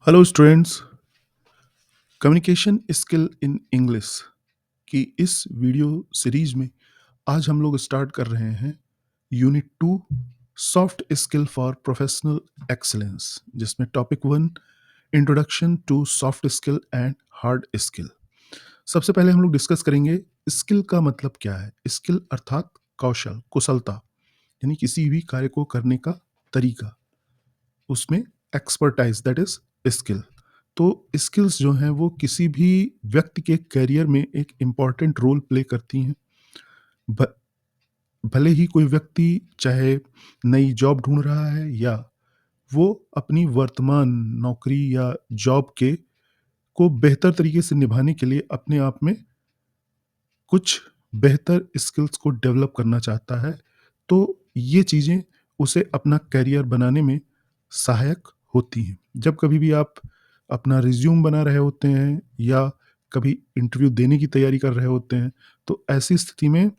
Hello students, communication skill in English की इस video series में आज हम लोग स्टार्ट कर रहे हैं unit 2 soft skill for professional excellence, जिसमें topic 1 introduction to soft skill and hard skill. सबसे पहले हम लोग डिस्कस करेंगे स्किल का मतलब क्या है। स्किल अर्थात कौशल, कुशलता, यानी किसी भी कार्य को करने का तरीका, उसमें एक्सपर्टाइज दैट इज स्किल। तो स्किल्स जो हैं वो किसी भी व्यक्ति के करियर में एक इम्पॉर्टेंट रोल प्ले करती हैं। भ- भले ही कोई व्यक्ति चाहे नई जॉब ढूंढ रहा है या वो अपनी वर्तमान नौकरी या जॉब के को बेहतर तरीके से निभाने के लिए अपने आप में कुछ बेहतर स्किल्स को डेवलप करना चाहता है, तो ये चीज़ें उसे अपना करियर बनाने में सहायक होती हैं। जब कभी भी आप अपना रिज्यूम बना रहे होते हैं या कभी इंटरव्यू देने की तैयारी कर रहे होते हैं, तो ऐसी स्थिति में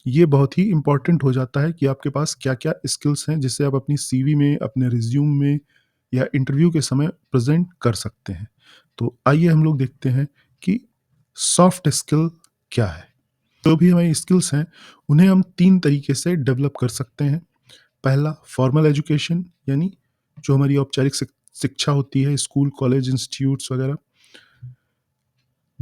ये बहुत ही इम्पोर्टेंट हो जाता है कि आपके पास क्या-क्या स्किल्स हैं जिससे आप अपनी सीवी में, अपने रिज्यूम में या इंटरव्यू के समय प्रेज़ेंट कर सकते हैं। तो आइए हम लोग देखते हैं कि सॉफ्ट स्किल क्या है? जो भी हमारी स्किल्स हैं, उन्हें हम 3 तरीके से डेवलप कर सकते हैं। पहला फॉर्मल एजुकेशन, यानी जो हमारी औपचारिक शिक्षा होती है, स्कूल, कॉलेज, इंस्टीट्यूट्स वगैरह।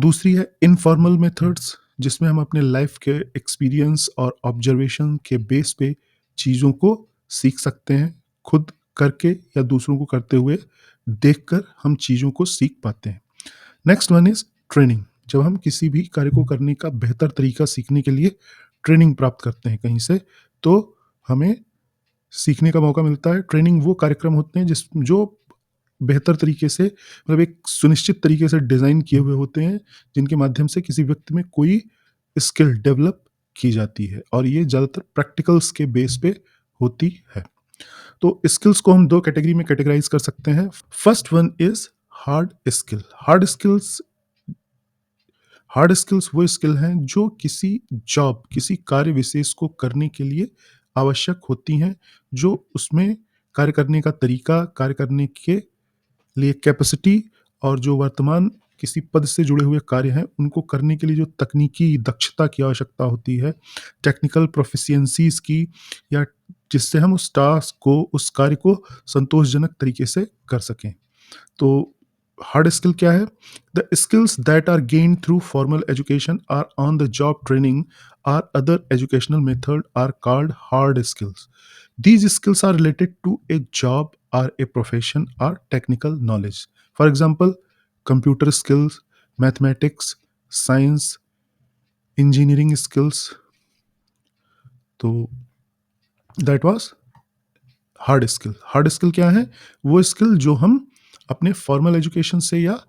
दूसरी है इनफॉर्मल मेथड्स, जिसमें हम अपने लाइफ के एक्सपीरियंस और ऑब्जर्वेशन के बेस पे चीज़ों को सीख सकते हैं। खुद करके या दूसरों को करते हुए देखकर हम चीज़ों को सीख पाते हैं। Next one is training. जब हम किसी भी कार्य को करने का बेहतर तरीका सीखने के लिए ट्रेनिंग प्राप्त करते हैं कहीं से, तो हमें सीखने का मौका मिलता है। ट्रेनिंग वो कार्यक्रम होते हैं जो बेहतर तरीके से, मतलब एक सुनिश्चित तरीके से डिज़ाइन किए हुए होते हैं, जिनके माध्यम से किसी व्यक्ति में कोई स्किल डेवलप की जाती है, और ये ज़्यादातर प्रैक्टिकल्स के बेस पे होती है। तो स्किल्स को हम 2 कैटेगरी में कैटेगराइज़ कर सकते हैं। First one is hard skill. Hard skills वो स्किल हैं जो किसी जॉब, किसी कार्य विशेष को करने के लिए आवश्यक होती हैं, जो उसमें कार्य करने का तरीका, कार्य करने के लिए कैपेसिटी, और जो वर्तमान किसी पद से जुड़े हुए कार्य हैं, उनको करने के लिए जो तकनीकी दक्षता की आवश्यकता होती है, टेक्निकल प्रोफिशिएंसीज़ की, या जिससे हम उस टास्क को, उस कार्य को संतोषजनक तरीके से कर सकें। तो हार्ड स्किल क्या है? The skills that are gained through formal education or on the job training or other educational method are called hard skills. These skills are related to a job or a profession or technical knowledge. For example, computer skills, mathematics, science, engineering skills. तो that was hard skill. Hard skill क्या है? वो skill जो हम अपने formal education से या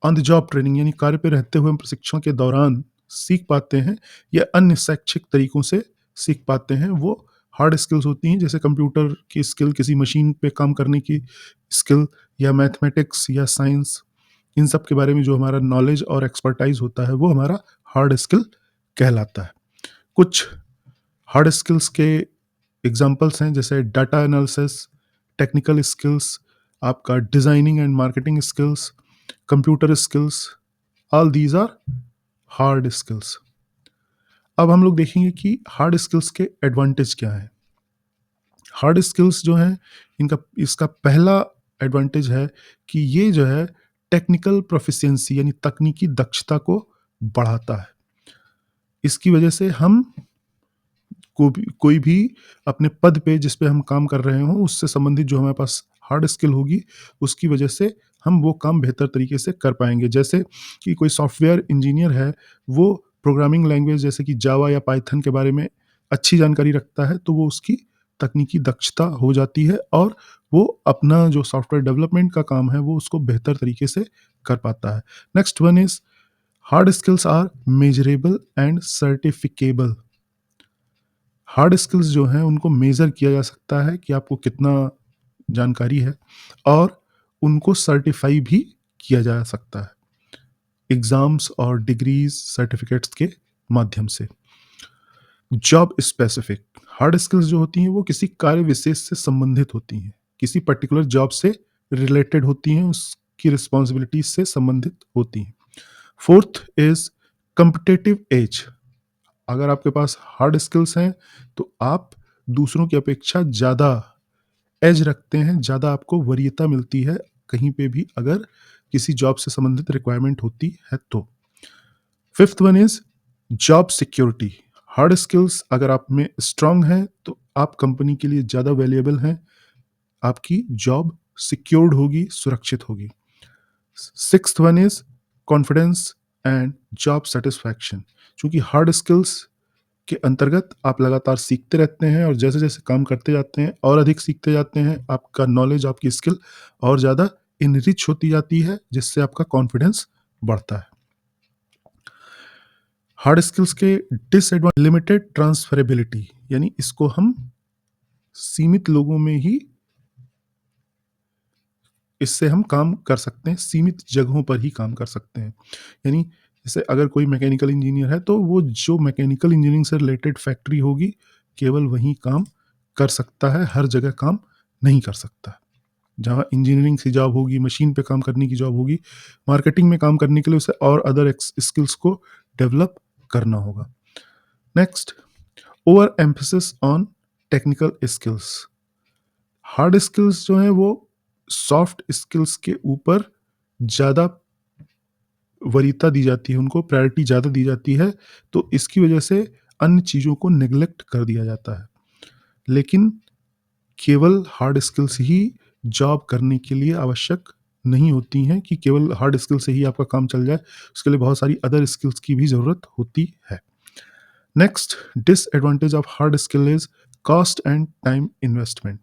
on the job training, यानी कार्य पे रहते हुए हम प्रशिक्षण के दौरान सीख पाते हैं, या अन्य शैक्षिक तरीकों से सीख पाते हैं, वो हार्ड स्किल्स होती हैं। जैसे कंप्यूटर की स्किल, किसी मशीन पे काम करने की स्किल, या मैथमेटिक्स या साइंस, इन सब के बारे में जो हमारा नॉलेज और एक्सपर्टाइज होता है, वो हमारा हार्ड स्किल कहलाता है। कुछ हार्ड स्किल्स के एग्जांपल्स हैं, जैसे डाटा एनालिसिस, टेक्निकल स्किल्स, आपका designing and marketing skills, computer skills, all these are hard skills. अब हम लोग देखेंगे कि हार्ड स्किल्स के एडवांटेज क्या हैं। हार्ड स्किल्स जो हैं, इनका इसका पहला एडवांटेज है कि ये जो है टेक्निकल प्रोफिशिएंसी, यानी तकनीकी दक्षता को बढ़ाता है। इसकी वजह से हम कोई भी अपने पद पे जिस पे हम काम कर रहे हों, उससे संबंधित जो हमारे पास हार्ड स्किल होगी, उसकी वजह से हम वो काम बेहतर तरीके से कर पाएँगे। जैसे कि कोई सॉफ्टवेयर इंजीनियर है, वो प्रोग्रामिंग लैंग्वेज जैसे कि जावा या पाइथन के बारे में अच्छी जानकारी रखता है, तो वो उसकी तकनीकी दक्षता हो जाती है, और वो अपना जो सॉफ्टवेयर डेवलपमेंट का काम है, वो उसको बेहतर तरीके से कर पाता है। Next one is hard skills are measurable and certificable. Hard skills जो हैं, उनको मेज़र किया जा सकता है कि आपको कितना जानकारी है, और उनको सर्टिफ़ाई भी किया जा सकता है एग्ज़ाम्स और डिग्रीज़, सर्टिफ़िकेट्स के माध्यम से। जॉब स्पेसिफ़िक हार्ड स्किल्स जो होती हैं, वो किसी कार्य विशेष से संबंधित होती हैं, किसी पर्टिकुलर जॉब से रिलेटेड होती हैं, की रिस्पॉन्सिबिलिटीज से संबंधित होती हैं। Fourth is competitive edge. अगर आपके पास हार्ड स्किल्स हैं तो आप दूसरों की अपेक्षा ज़्यादा एज रखते हैं, ज़्यादा आपको वरीयता मिलती है कहीं पे भी अगर किसी जॉब से संबंधित रिक्वायरमेंट होती है तो। Fifth one is job security. Hard skills अगर आप में स्ट्रांग है तो आप कंपनी के लिए ज़्यादा वैल्यूएबल हैं, आपकी जॉब सिक्योर्ड होगी, सुरक्षित होगी। Sixth one is confidence and job satisfaction. क्योंकि हार्ड स्किल्स के अंतर्गत आप लगातार सीखते रहते हैं और जैसे जैसे काम करते जाते हैं और अधिक सीखते जाते हैं, आपका नॉलेज, आपकी स्किल और ज़्यादा इनरिच होती जाती है, जिससे आपका कॉन्फिडेंस बढ़ता है। हार्ड स्किल्स के डिसएडवांटेज लिमिटेड ट्रांसफरेबिलिटी, यानी इसको हम सीमित लोगों में ही इससे हम काम कर सकते हैं, सीमित जगहों पर ही काम कर सकते हैं। यानी जैसे अगर कोई मैकेनिकल इंजीनियर है तो वो जो मैकेनिकल इंजीनियरिंग से रिलेटेड फैक्ट्री होगी केवल वहीं काम कर सकता है, हर जगह काम नहीं कर सकता। जहाँ इंजीनियरिंग की जॉब होगी, मशीन पे काम करने की जॉब होगी, मार्केटिंग में काम करने के लिए उसे और अदर स्किल्स को डेवलप करना होगा। Next, over emphasis on technical skills. Hard skills जो हैं वो सॉफ्ट स्किल्स के ऊपर ज़्यादा वरीयता दी जाती है, उनको प्रायोरिटी ज़्यादा दी जाती है, तो इसकी वजह से अन्य चीज़ों को नेग्लेक्ट कर दिया जाता है। लेकिन केवल हार्ड स्किल्स ही जॉब करने के लिए आवश्यक नहीं होती हैं कि केवल हार्ड स्किल से ही आपका काम चल जाए, उसके लिए बहुत सारी अदर स्किल्स की भी ज़रूरत होती है। Next disadvantage of hard skill is cost and time investment.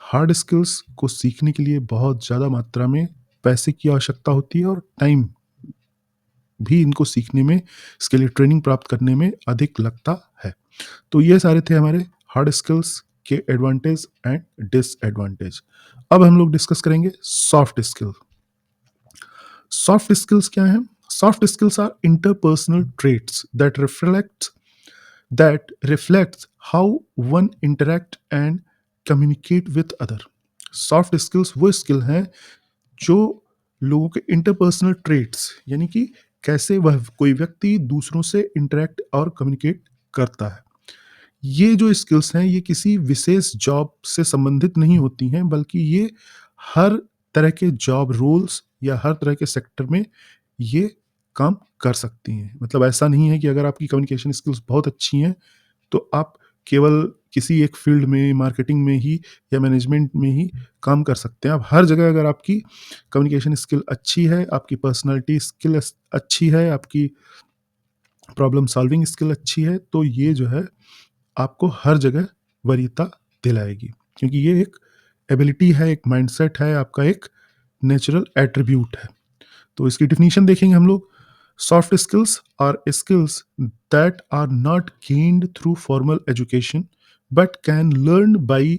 Hard skills को सीखने के लिए बहुत ज़्यादा मात्रा में पैसे की आवश्यकता होती है और टाइम भी इनको सीखने में, इसके लिए ट्रेनिंग प्राप्त करने में अधिक लगता है। तो ये सारे थे हमारे हार्ड स्किल्स के एडवांटेज एंड डिसएडवांटेज। अब हम लोग डिस्कस करेंगे सॉफ्ट स्किल। सॉफ्ट स्किल्स क्या हैं? Soft skills are interpersonal traits that reflects how one interact and communicate with other। Soft skills वो स्किल हैं जो लोगों के इंटरपर्सनल ट्रेट्स, यानी कि कैसे वह कोई व्यक्ति दूसरों से इंटरेक्ट और कम्युनिकेट करता है। ये जो स्किल्स हैं ये किसी विशेष जॉब से संबंधित नहीं होती हैं, बल्कि ये हर तरह के जॉब रोल्स या हर तरह के सेक्टर में ये काम कर सकती हैं। मतलब ऐसा नहीं है कि अगर आपकी कम्युनिकेशन स्किल्स बहुत अच्छी हैं तो आप केवल किसी एक फील्ड में, मार्केटिंग में ही या मैनेजमेंट में ही काम कर सकते हैं। आप हर जगह अगर आपकी कम्युनिकेशन स्किल अच्छी है, आपकी पर्सनैलिटी स्किल अच्छी है, आपकी प्रॉब्लम सॉल्विंग स्किल अच्छी है, तो ये जो है आपको हर जगह वरीयता दिलाएगी, क्योंकि ये एक एबिलिटी है, एक माइंडसेट है, आपका एक नेचुरल एट्रीब्यूट है। तो इसकी डिफिनीशन देखेंगे हम लोग। Soft skills are skills that are not gained through formal education but can learn by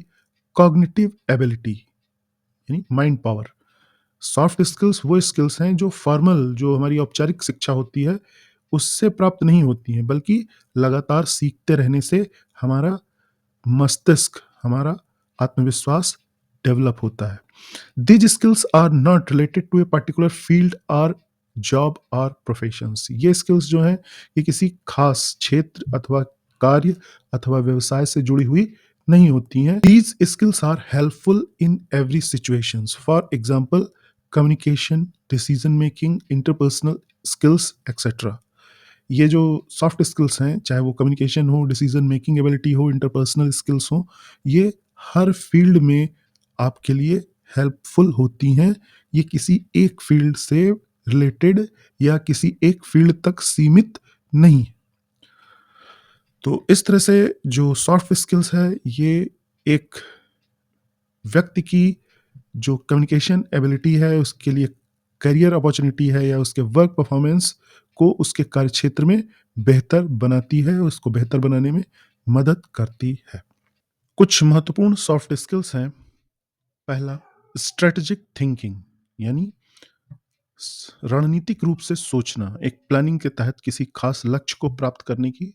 cognitive ability, यानी माइंड पावर। सॉफ्ट स्किल्स वो स्किल्स हैं जो फॉर्मल, जो हमारी औपचारिक शिक्षा होती है उससे प्राप्त नहीं होती हैं, बल्कि लगातार सीखते रहने से हमारा मस्तिष्क, हमारा आत्मविश्वास डेवलप होता है। These skills are not related to a particular field और जॉब और प्रोफेशंस। ये स्किल्स जो हैं ये किसी खास क्षेत्र अथवा कार्य अथवा व्यवसाय से जुड़ी हुई नहीं होती हैं। These skills are helpful in every situations, for example communication, decision making, interpersonal skills etcetera. ये जो सॉफ्ट स्किल्स हैं, चाहे वो कम्युनिकेशन हो, डिसीजन मेकिंग एबिलिटी हो, इंटरपर्सनल स्किल्स हो, ये हर फील्ड में आपके लिए हेल्पफुल होती हैं। ये किसी एक फील्ड से रिलेटेड या किसी एक फील्ड तक सीमित नहीं। तो इस तरह से जो सॉफ्ट स्किल्स है ये एक व्यक्ति की जो कम्युनिकेशन एबिलिटी है उसके लिए करियर अपॉर्चुनिटी है या उसके वर्क परफॉर्मेंस को उसके कार्यक्षेत्र में बेहतर बनाती है, उसको बेहतर बनाने में मदद करती है। कुछ महत्वपूर्ण सॉफ्ट स्किल्स हैं। पहला, स्ट्रेटेजिक थिंकिंग, यानी रणनीतिक रूप से सोचना, एक प्लानिंग के तहत किसी खास लक्ष्य को प्राप्त करने की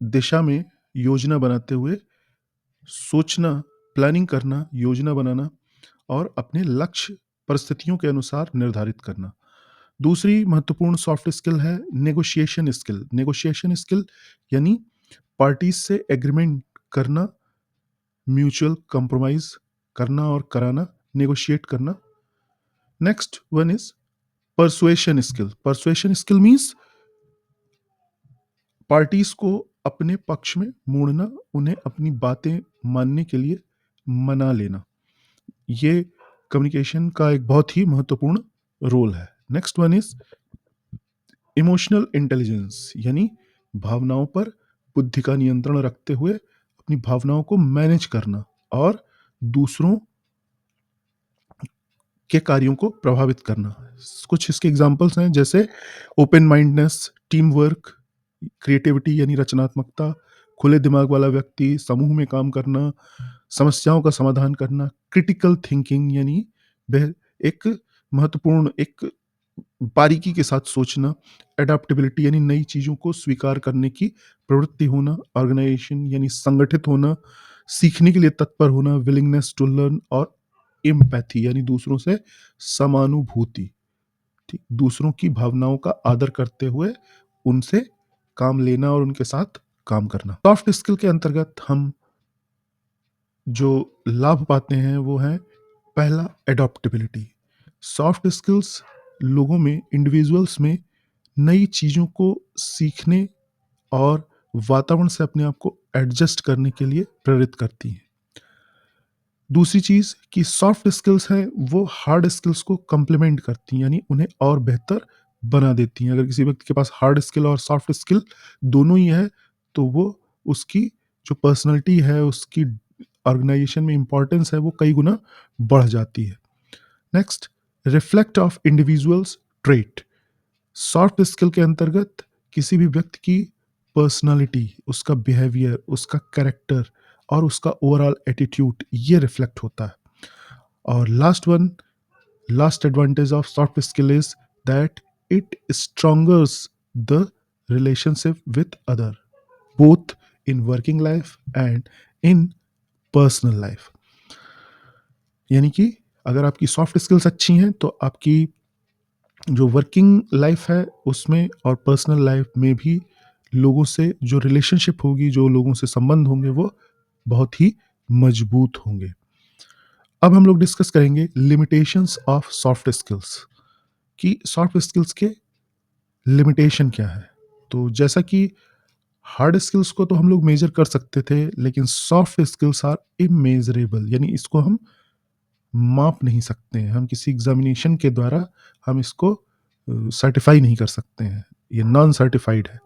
दिशा में योजना बनाते हुए सोचना, प्लानिंग करना, योजना बनाना और अपने लक्ष्य परिस्थितियों के अनुसार निर्धारित करना। दूसरी महत्वपूर्ण सॉफ्ट स्किल है नेगोशिएशन स्किल। नेगोशिएशन स्किल यानी पार्टीज से एग्रीमेंट करना, म्यूचुअल कंप्रोमाइज करना और कराना, नेगोशिएट करना। Next one is persuasion skill. Persuasion skill means parties को अपने पक्ष में मोड़ना, उन्हें अपनी बातें मानने के लिए मना लेना। ये कम्युनिकेशन का एक बहुत ही महत्वपूर्ण रोल है। Next one is emotional intelligence, यानी भावनाओं पर बुद्धि का नियंत्रण रखते हुए अपनी भावनाओं को मैनेज करना और दूसरों के कार्यों को प्रभावित करना। कुछ इसके एग्जांपल्स हैं जैसे open mindness, team work, creativity यानी रचनात्मकता, खुले दिमाग वाला व्यक्ति, समूह में काम करना, समस्याओं का समाधान करना, क्रिटिकल थिंकिंग यानी एक महत्वपूर्ण, एक बारीकी के साथ सोचना, एडाप्टेबिलिटी यानी नई चीज़ों को स्वीकार करने की प्रवृत्ति होना, ऑर्गेनाइजेशन यानी संगठित होना, सीखने के लिए तत्पर होना, विलिंगनेस टू लर्न और एम्पैथी यानी दूसरों से समानुभूति। ठीक, दूसरों की भावनाओं का आदर करते हुए उनसे काम लेना और उनके साथ काम करना। सॉफ्ट स्किल के अंतर्गत हम जो लाभ पाते हैं वो है पहला एडॉप्टेबिलिटी। सॉफ्ट स्किल्स लोगों में, इंडिविजुअल्स में नई चीज़ों को सीखने और वातावरण से अपने आप को एडजस्ट करने के लिए प्रेरित करती हैं। दूसरी चीज़ कि सॉफ्ट स्किल्स हैं वो हार्ड स्किल्स को कंप्लीमेंट करती हैं, यानी उन्हें और बेहतर बना देती हैं। अगर किसी व्यक्ति के पास हार्ड स्किल और सॉफ्ट स्किल दोनों ही है तो वो उसकी जो पर्सनैलिटी है, उसकी ऑर्गेनाइजेशन में इंपॉर्टेंस है वो कई गुना बढ़ जाती है। Next, reflect of individuals trait. Soft skill के अंतर्गत किसी भी व्यक्ति की पर्सनालिटी, उसका बिहेवियर, उसका कैरेक्टर और उसका ओवरऑल एटीट्यूड ये रिफ्लेक्ट होता है। और last advantage of soft skill is that it strongers the relationship with other, both in working life and in personal life. यानी कि अगर आपकी सॉफ्ट स्किल्स अच्छी हैं तो आपकी जो वर्किंग लाइफ है उसमें और पर्सनल लाइफ में भी लोगों से जो रिलेशनशिप होगी, जो लोगों से संबंध होंगे वो बहुत ही मजबूत होंगे। अब हम लोग डिस्कस करेंगे लिमिटेशंस ऑफ सॉफ्ट स्किल्स, कि सॉफ्ट स्किल्स के लिमिटेशन क्या है। तो जैसा कि हार्ड स्किल्स को तो हम लोग मेजर कर सकते थे, लेकिन सॉफ्ट स्किल्स आर इमेजरेबल, यानी इसको हम माप नहीं सकते हैं। हम किसी एग्जामिनेशन के द्वारा हम इसको सर्टिफाई नहीं कर सकते हैं, ये नॉन सर्टिफाइड है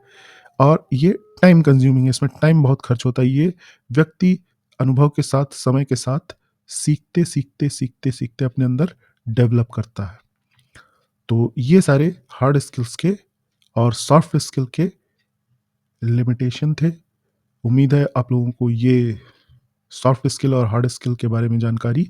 और ये टाइम कंज्यूमिंग है, इसमें टाइम बहुत खर्च होता है। ये व्यक्ति अनुभव के साथ, समय के साथ सीखते सीखते सीखते सीखते अपने अंदर डेवलप करता है। तो ये सारे हार्ड स्किल्स के और सॉफ्ट स्किल के लिमिटेशन थे। उम्मीद है आप लोगों को ये सॉफ्ट स्किल और हार्ड स्किल के बारे में जानकारी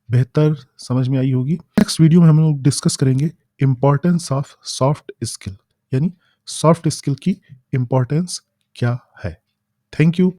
बेहतर समझ में आई होगी। नेक्स्ट वीडियो में हम लोग डिस्कस करेंगे इंपॉर्टेंस ऑफ सॉफ्ट स्किल, यानी सॉफ्ट स्किल की इंपॉर्टेंस क्या है। Thank you.